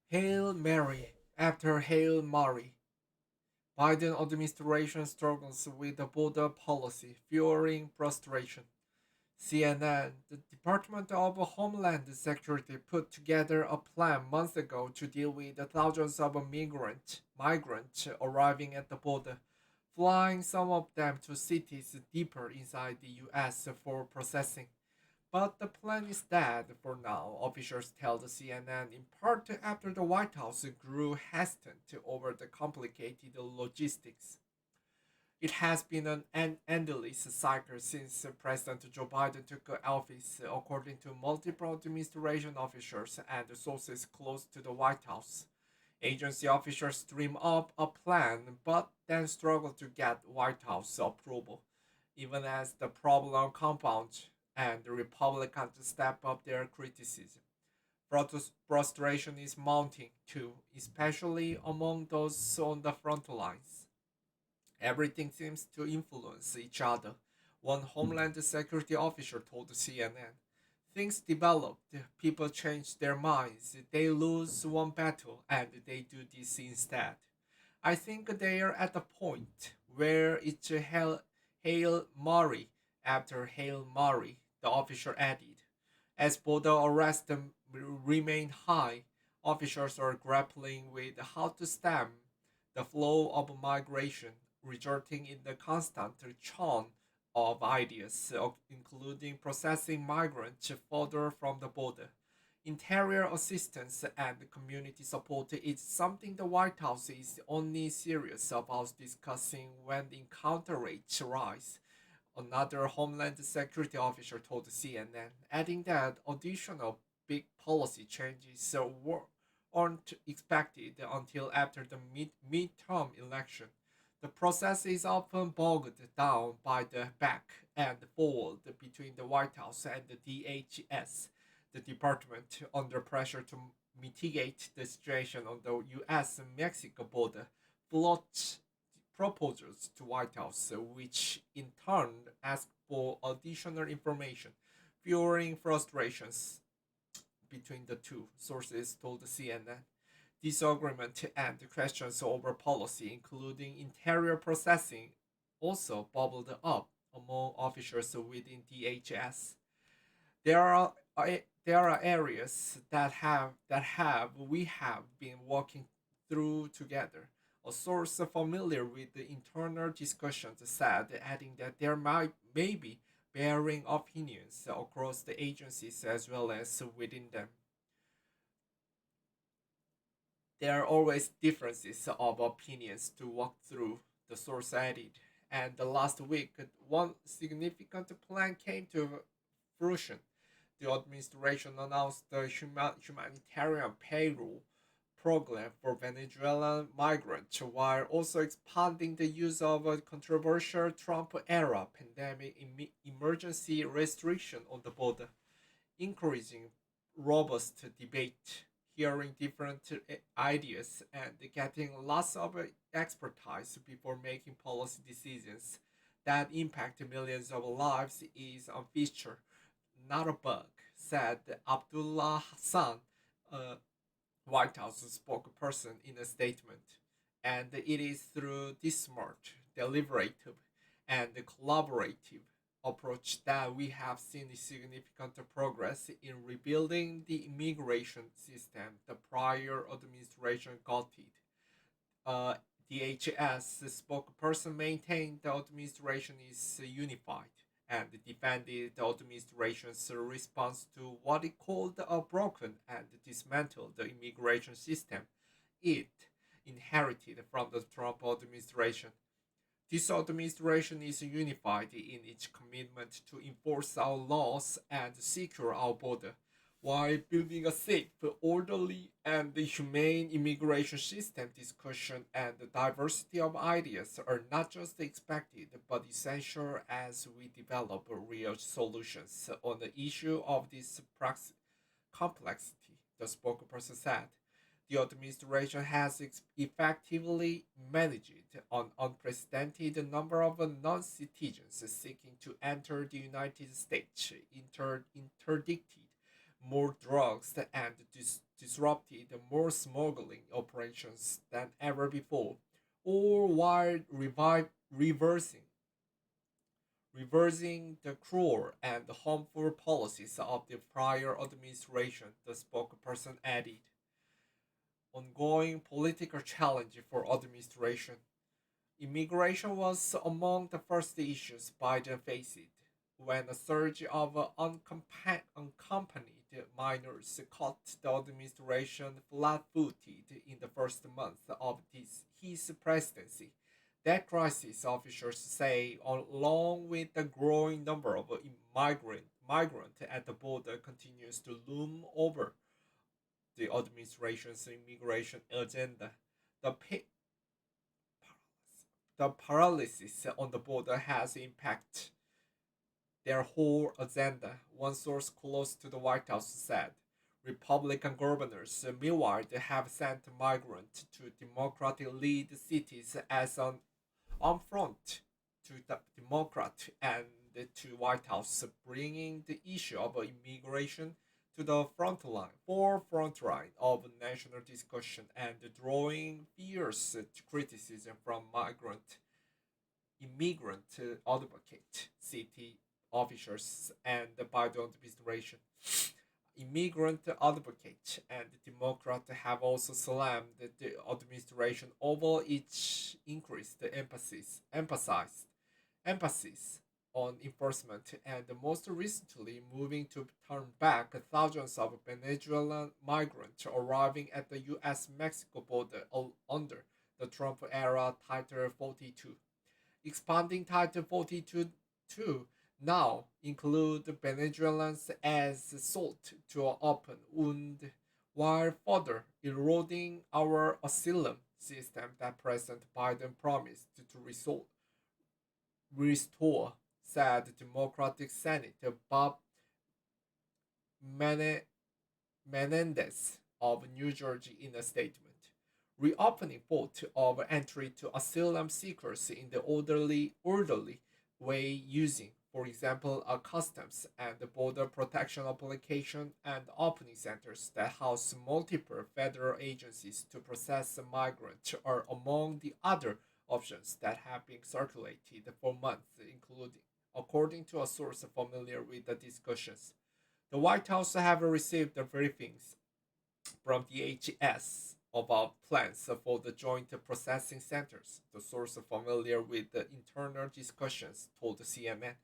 Hail Mary after Hail Mary. Biden administration struggles with the border policy, fueling frustration. CNN, the Department of Homeland Security put together a plan months ago to deal with the thousands of migrants arriving at the border, flying some of them to cities deeper inside the US for processing. But the plan is dead for now, officials tell the CNN, in part after the White House grew hesitant over the complicated logistics. It has been an endless cycle since President Joe Biden took office, according to multiple administration officials and sources close to the White House. Agency officials dream up a plan but then struggle to get White House approval, even as the problem compounds and the Republicans step up their criticism. Frustration is mounting too, especially among those on the front lines. Everything seems to influence each other, one Homeland Security official told CNN. Things develop, people change their minds, they lose one battle, and they do this instead. I think they are at a point where it's a Hail Mary after Hail Mary, the official added. As border arrests remain high, officials are grappling with how to stem the flow of migration, resulting in the constant churn of ideas, including processing migrants further from the border. Interior assistance and community support is something the White House is only serious about discussing when encounter rates rise. Another Homeland Security official told CNN, adding that additional big policy changes aren't expected until after the midterm election. The process is often bogged down by the back and forward between the White House and the DHS, the department, under pressure to mitigate the situation on the US Mexico border, floats proposals to White House, which in turn ask for additional information, fueling frustrations between the two, sources told CNN. Disagreement and questions over policy, including interior processing, also bubbled up among officials within DHS. There are there are areas that we have been working through together. A source familiar with the internal discussions said, adding that there may be varying opinions across the agencies as well as within them. There are always differences of opinions to walk through, the source added. And the last week, one significant plan came to fruition. The administration announced the humanitarian payroll program for Venezuelan migrants while also expanding the use of a controversial Trump era pandemic emergency restriction on the border, encouraging robust debate, hearing different ideas, and getting lots of expertise before making policy decisions that impact millions of lives is a feature, not a bug, said Abdullah Hassan, a White House spokesperson, in a statement. And it is through this smart, deliberative, and collaborative approach that we have seen significant progress in rebuilding the immigration system the prior administration gutted. Uh, DHS spokesperson maintained the administration is unified and defended the administration's response to what it called a broken and dismantled immigration system it inherited from the Trump administration. This administration is unified in its commitment to enforce our laws and secure our border, while building a safe, orderly, and humane immigration system. Discussion and the diversity of ideas are not just expected but essential as we develop real solutions on the issue of this complexity, the spokesperson said. The administration has effectively managed an unprecedented number of non-citizens seeking to enter the United States, interdicted more drugs, and disrupted more smuggling operations than ever before, or while reversing the cruel and harmful policies of the prior administration, the spokesperson added. Ongoing political challenge for administration. Immigration was among the first issues Biden faced when a surge of unaccompanied minors caught the administration flat-footed in the first month of his presidency. That crisis, officials say, along with the growing number of migrants at the border, continues to loom over the administration's immigration agenda. The the paralysis on the border has impacted their whole agenda, one source close to the White House said. Republican governors, meanwhile, have sent migrants to Democratic lead cities as an affront to the Democrat and to White House, bringing the issue of immigration to the forefront line of national discussion and drawing fierce criticism from immigrant advocate, city officials, and the Biden administration. Immigrant advocate and Democrat have also slammed the administration over its increased emphasis on enforcement and most recently moving to turn back thousands of Venezuelan migrants arriving at the US Mexico border under the Trump era Title 42. Expanding Title 42 to now include Venezuelans as sought to open wound while further eroding our asylum system that President Biden promised to restore, said Democratic Senator Bob Menendez of New Jersey in a statement. Reopening port of entry to asylum seekers in the orderly way using, for example, a customs and border protection application and opening centers that house multiple federal agencies to process migrants are among the other options that have been circulated for months, including, according to a source familiar with the discussions. The White House have received the briefings from DHS about plans for the joint processing centers. The source familiar with the internal discussions told CNN,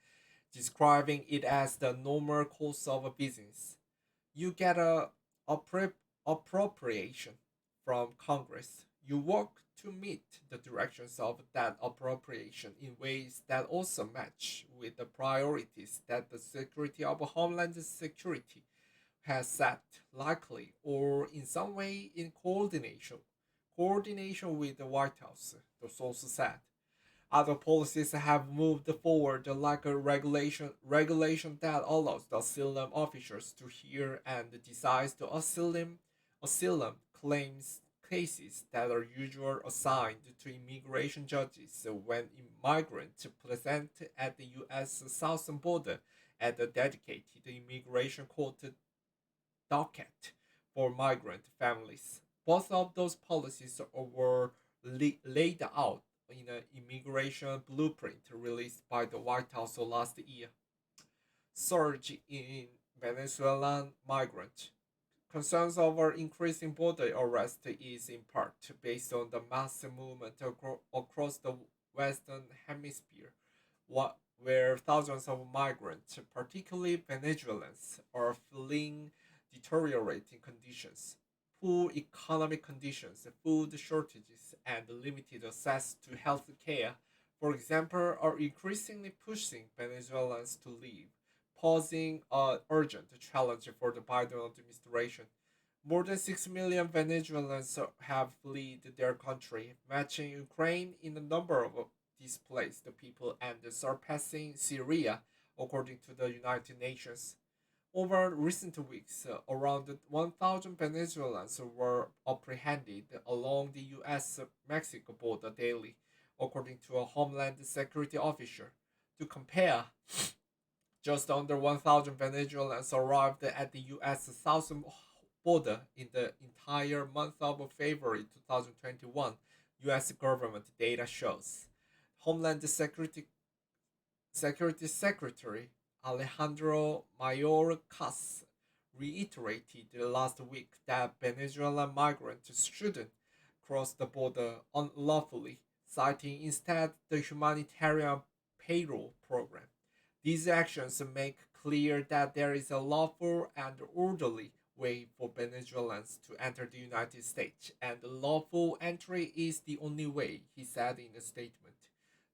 describing it as the normal course of business. You get a appropriation from Congress. You work to meet the directions of that appropriation in ways that also match with the priorities that the Secretary of Homeland Security has set, likely or in some way in coordination with the White House, the source said. Other policies have moved forward, like a regulation that allows the asylum officers to hear and decide the asylum claims cases that are usually assigned to immigration judges when immigrants present at the U.S. southern border at a dedicated immigration court docket for migrant families. Both of those policies were laid out in an immigration blueprint released by the White House last year. Surge in Venezuelan migrants. Concerns over increasing border arrest is in part based on the massive movement across the Western Hemisphere, where thousands of migrants, particularly Venezuelans, are fleeing deteriorating conditions, poor economic conditions, food shortages, and limited access to health care, for example, are increasingly pushing Venezuelans to leave, posing an urgent challenge for the Biden administration. More than 6 million Venezuelans have fled their country, matching Ukraine in the number of displaced people and surpassing Syria, according to the United Nations. Over recent weeks, around 1,000 Venezuelans were apprehended along the US Mexico border daily, according to a Homeland Security official. To compare, just under 1,000 Venezuelans arrived at the US southern border in the entire month of February 2021, US government data shows. Homeland Security Secretary Alejandro Mayorkas reiterated last week that Venezuelan migrants shouldn't cross the border unlawfully, citing instead the humanitarian payroll program. These actions make clear that there is a lawful and orderly way for Venezuelans to enter the United States, and lawful entry is the only way, he said in a statement.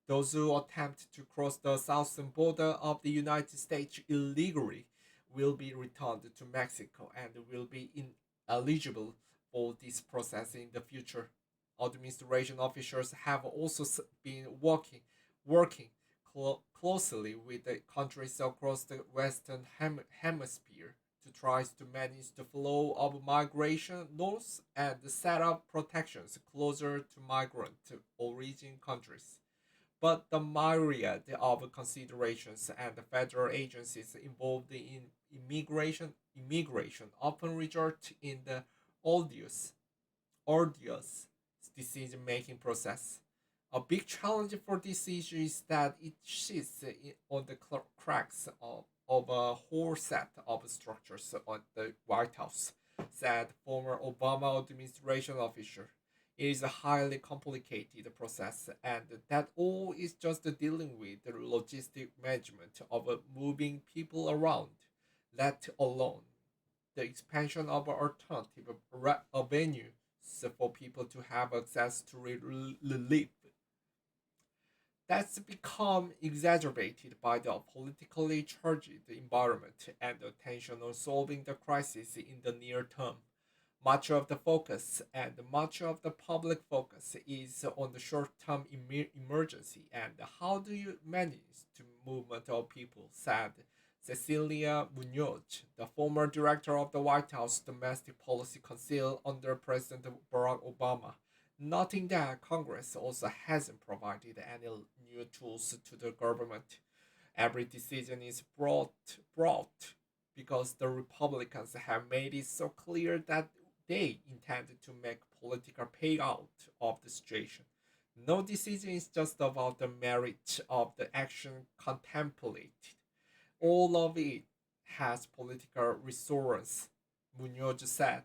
Those who attempt to cross the southern border of the United States illegally will be returned to Mexico and will be ineligible for this process in the future. Administration officials have also been working closely with the countries across the Western Hemisphere to try to manage the flow of migration north and set up protections closer to migrant origin countries. But the myriad of considerations and the federal agencies involved in immigration often result in the arduous, arduous decision-making process. A big challenge for this issue is that it sits on the cracks of a whole set of structures at the White House, said former Obama administration official. It is a highly complicated process, and that all is just dealing with the logistic management of moving people around, let alone the expansion of alternative avenues for people to have access to relief. That's become exacerbated by the politically charged environment and the tension on solving the crisis in the near term. Much of the focus and much of the public focus is on the short-term emergency and how do you manage the movement of people, said Cecilia Munoz, the former director of the White House Domestic Policy Council under President Barack Obama, noting that Congress also hasn't provided any new tools to the government. Every decision is brought because the Republicans have made it so clear that they intend to make political payout of the situation. No decision is just about the merit of the action contemplated. All of it has political resonance, Munoz said.